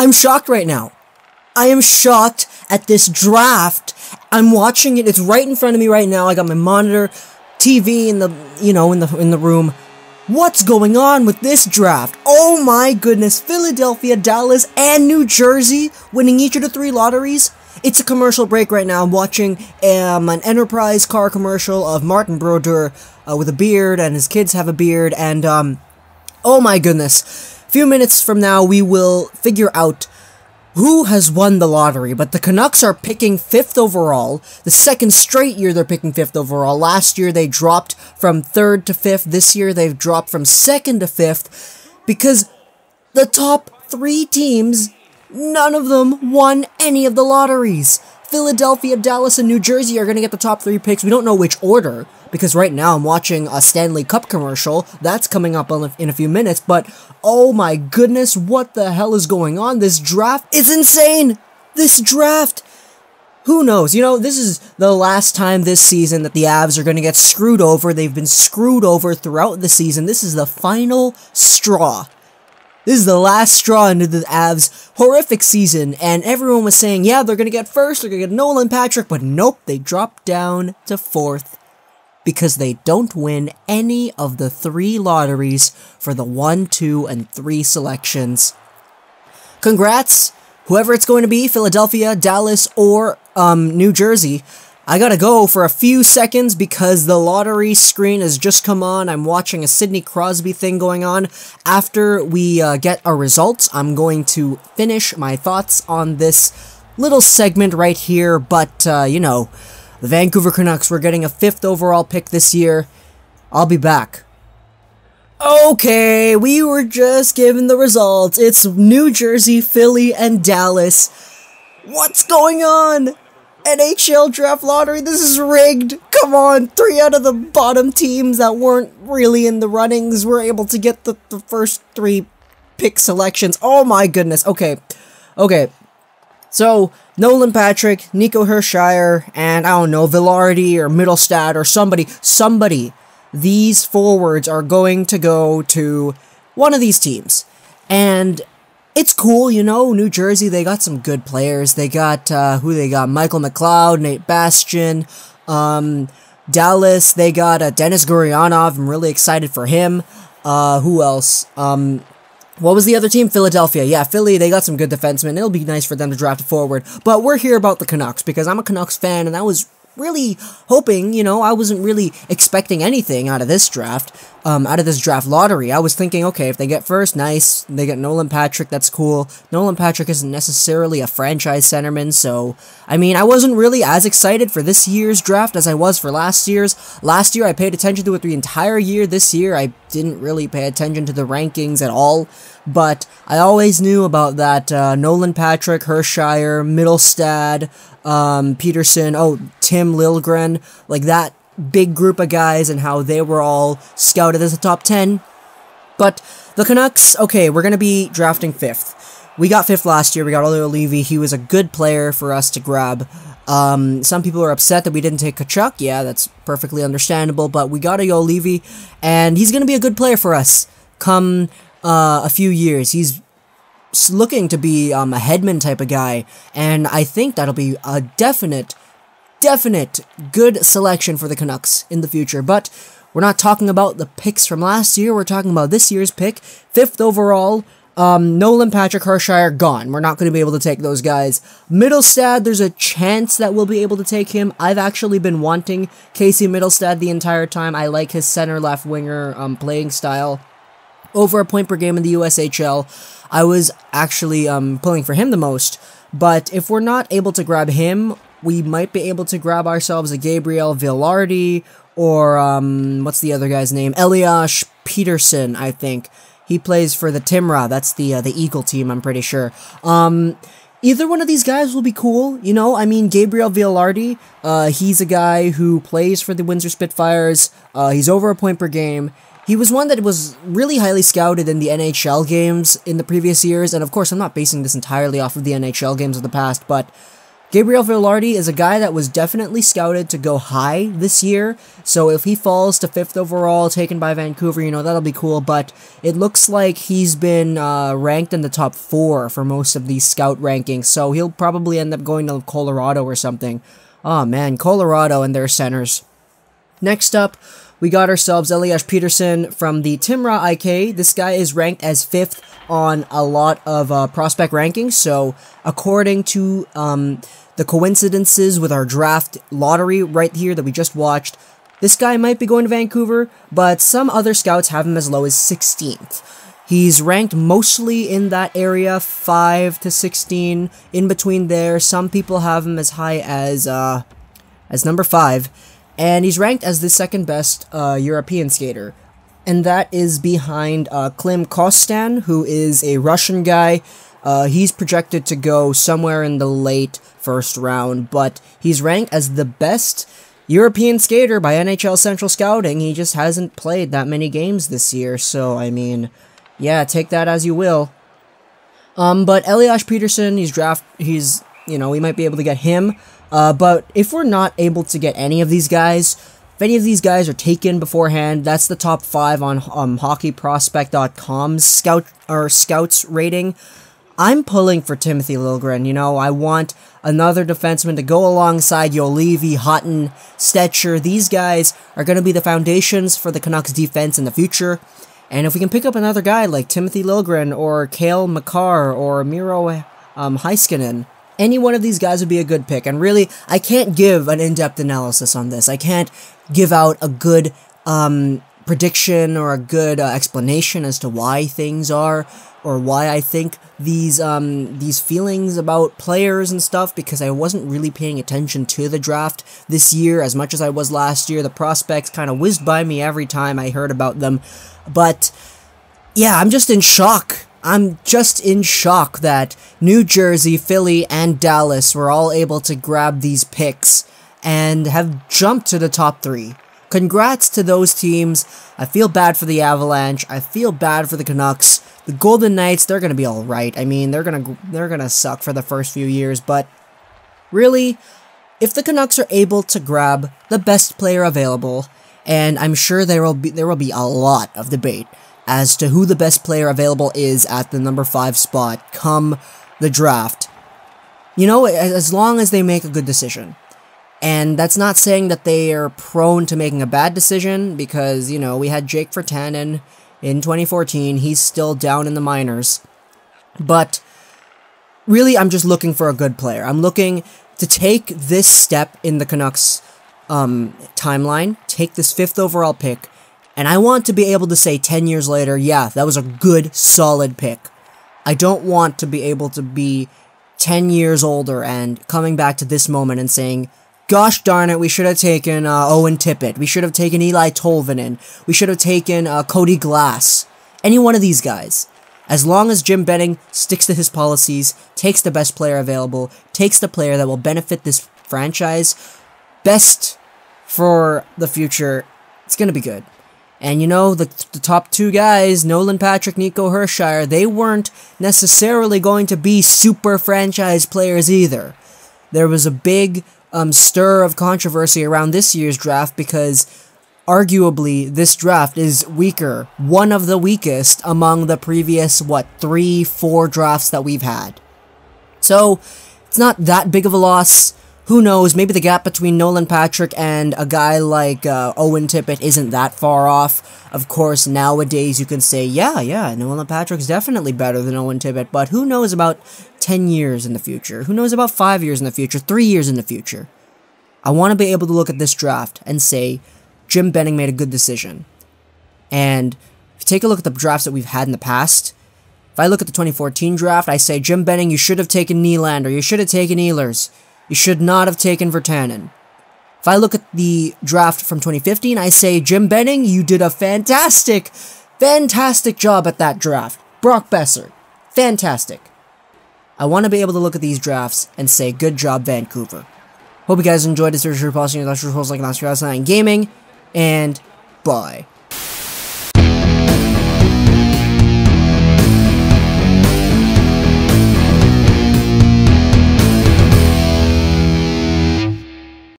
I'm shocked right now. I am shocked at this draft. I'm watching it. It's right in front of me right now. I got my monitor, TV in the, in the room. What's going on with this draft? Oh my goodness. Philadelphia, Dallas, and New Jersey winning each of the 3 lotteries. It's a commercial break right now. I'm watching an Enterprise car commercial of Martin Brodeur with a beard, and his kids have a beard, and oh my goodness. A few minutes from now, we will figure out who has won the lottery, but the Canucks are picking 5th overall. The second straight year they're picking 5th overall. Last year they dropped from 3rd to 5th. This year they've dropped from 2nd to 5th because the top 3 teams, none of them won any of the lotteries. Philadelphia, Dallas, and New Jersey are going to get the top 3 picks. We don't know which order, because right now I'm watching a Stanley Cup commercial. That's coming up in a few minutes, but oh my goodness, what the hell is going on? This draft is insane! This draft! Who knows? This is the last time this season that the Avs are going to get screwed over. They've been screwed over throughout the season. This is the final straw. This is the last straw into the Avs' horrific season, and everyone was saying, yeah, they're going to get first, they're going to get Nolan Patrick, but nope, they dropped down to 4th because they don't win any of the 3 lotteries for the 1, 2, and 3 selections. Congrats, whoever it's going to be, Philadelphia, Dallas, or New Jersey. I gotta go for a few seconds because the lottery screen has just come on. I'm watching a Sidney Crosby thing going on. After we get our results, I'm going to finish my thoughts on this little segment right here. But, the Vancouver Canucks, we're getting a 5th overall pick this year. I'll be back. Okay, we were just given the results. It's New Jersey, Philly, and Dallas. What's going on? NHL Draft Lottery, this is rigged. Come on, 3 out of the bottom teams that weren't really in the runnings were able to get the first 3 pick selections. Oh my goodness. Okay. So, Nolan Patrick, Nico Hershiser, and I don't know, Vilardi or Mittelstadt or somebody. These forwards are going to go to one of these teams. And it's cool, New Jersey, they got some good players. They got, Michael McLeod, Nate Bastian. Dallas, they got Denis Gurianov. I'm really excited for him. Who else? What was the other team? Philadelphia. Yeah, Philly, they got some good defensemen. It'll be nice for them to draft a forward. But we're here about the Canucks, because I'm a Canucks fan, and I was really hoping, I wasn't really expecting anything out of this draft, lottery. I was thinking, okay, if they get first, nice. They get Nolan Patrick, that's cool. Nolan Patrick isn't necessarily a franchise centerman, so, I wasn't really as excited for this year's draft as I was for last year's. Last year, I paid attention to it the entire year. This year, I didn't really pay attention to the rankings at all, but I always knew about that Nolan Patrick, Hershiser, Mittelstadt, Peterson, Tim Liljegren, like that big group of guys, and how they were all scouted as a top 10. But the Canucks, okay, we're going to be drafting 5th. We got 5th last year. We got Olli Levy. He was a good player for us to grab. Some people are upset that we didn't take Tkachuk. Yeah, that's perfectly understandable, but we got Olli Levy, and he's going to be a good player for us come a few years. He's looking to be a Hedman type of guy, and I think that'll be a definite good selection for the Canucks in the future. But we're not talking about the picks from last year, we're talking about this year's pick. 5th overall, Nolan Patrick, Hershiser, gone. We're not going to be able to take those guys. Mittelstadt, there's a chance that we'll be able to take him. I've actually been wanting Casey Mittelstadt the entire time. I like his center-left winger playing style. Over a point per game in the USHL. I was actually pulling for him the most, but if we're not able to grab him, we might be able to grab ourselves a Gabriel Vilardi, or what's the other guy's name? Elias Peterson, I think. He plays for the Timrå, that's the Eagle team, I'm pretty sure. Either one of these guys will be cool, Gabriel Vilardi, he's a guy who plays for the Windsor Spitfires, he's over a point per game. He was one that was really highly scouted in the NHL games in the previous years, and of course I'm not basing this entirely off of the NHL games of the past, but Gabriel Vilardi is a guy that was definitely scouted to go high this year, so if he falls to 5th overall, taken by Vancouver, you know, that'll be cool, but it looks like he's been ranked in the top 4 for most of these scout rankings, so he'll probably end up going to Colorado or something. Oh man, Colorado and their centers. Next up, we got ourselves Elias Peterson from the Timrå IK. This guy is ranked as 5th on a lot of prospect rankings, so according to the coincidences with our draft lottery right here that we just watched, this guy might be going to Vancouver, but some other scouts have him as low as 16th. He's ranked mostly in that area, 5 to 16, in between there. Some people have him as high as number 5, and he's ranked as the 2nd best European skater. And that is behind Klim Kostan, who is a Russian guy. He's projected to go somewhere in the late 1st round, but he's ranked as the best European skater by NHL Central Scouting. He just hasn't played that many games this year, so, I mean, yeah, take that as you will. But Elias Peterson, he's, you know, we might be able to get him, but if we're not able to get any of these guys, if any of these guys are taken beforehand, that's the top 5 on hockeyprospect.com's scouts rating. I'm pulling for Timothy Liljegren. You know, I want another defenseman to go alongside Juolevi, Hutton, Stetcher. These guys are going to be the foundations for the Canucks defense in the future. And if we can pick up another guy like Timothy Liljegren or Cale Makar or Miro Heiskanen, any one of these guys would be a good pick. And really, I can't give an in-depth analysis on this. I can't give out a good prediction or a good explanation as to why things are, or why I think these feelings about players and stuff, because I wasn't really paying attention to the draft this year as much as I was last year. The prospects kind of whizzed by me every time I heard about them. But yeah, I'm just in shock. I'm just in shock that New Jersey, Philly, and Dallas were all able to grab these picks and have jumped to the top 3. Congrats to those teams. I feel bad for the Avalanche. I feel bad for the Canucks. The Golden Knights, they're gonna be alright. I mean, they're gonna suck for the first few years, but really, if the Canucks are able to grab the best player available, and I'm sure there will be a lot of debate as to who the best player available is at the number 5 spot come the draft. You know, as long as they make a good decision. And that's not saying that they are prone to making a bad decision, because, you know, we had Jake Virtanen in 2014. He's still down in the minors. But really, I'm just looking for a good player. I'm looking to take this step in the Canucks timeline, take this 5th overall pick, and I want to be able to say 10 years later, yeah, that was a good, solid pick. I don't want to be able to be 10 years older and coming back to this moment and saying, gosh darn it, we should have taken Owen Tippett. We should have taken Eli Tolvanen. We should have taken Cody Glass. Any one of these guys. As long as Jim Benning sticks to his policies, takes the best player available, takes the player that will benefit this franchise best for the future, it's going to be good. And you know, the top 2 guys, Nolan Patrick, Nico Hershiser, they weren't necessarily going to be super franchise players either. There was a big stir of controversy around this year's draft because arguably this draft is weaker, one of the weakest among the previous, 3-4 drafts that we've had. So, it's not that big of a loss. Who knows, maybe the gap between Nolan Patrick and a guy like Owen Tippett isn't that far off. Of course, nowadays you can say, yeah, Nolan Patrick's definitely better than Owen Tippett, but who knows about 10 years in the future? Who knows about 5 years in the future? 3 years in the future? I want to be able to look at this draft and say, Jim Benning made a good decision. And if you take a look at the drafts that we've had in the past, if I look at the 2014 draft, I say, Jim Benning, you should have taken Nylander, you should have taken Ehlers. You should not have taken Virtanen. If I look at the draft from 2015, I say, Jim Benning, you did a fantastic job at that draft. Brock Besser, fantastic. I want to be able to look at these drafts and say, good job, Vancouver. Hope you guys enjoyed this. Gaming, and bye.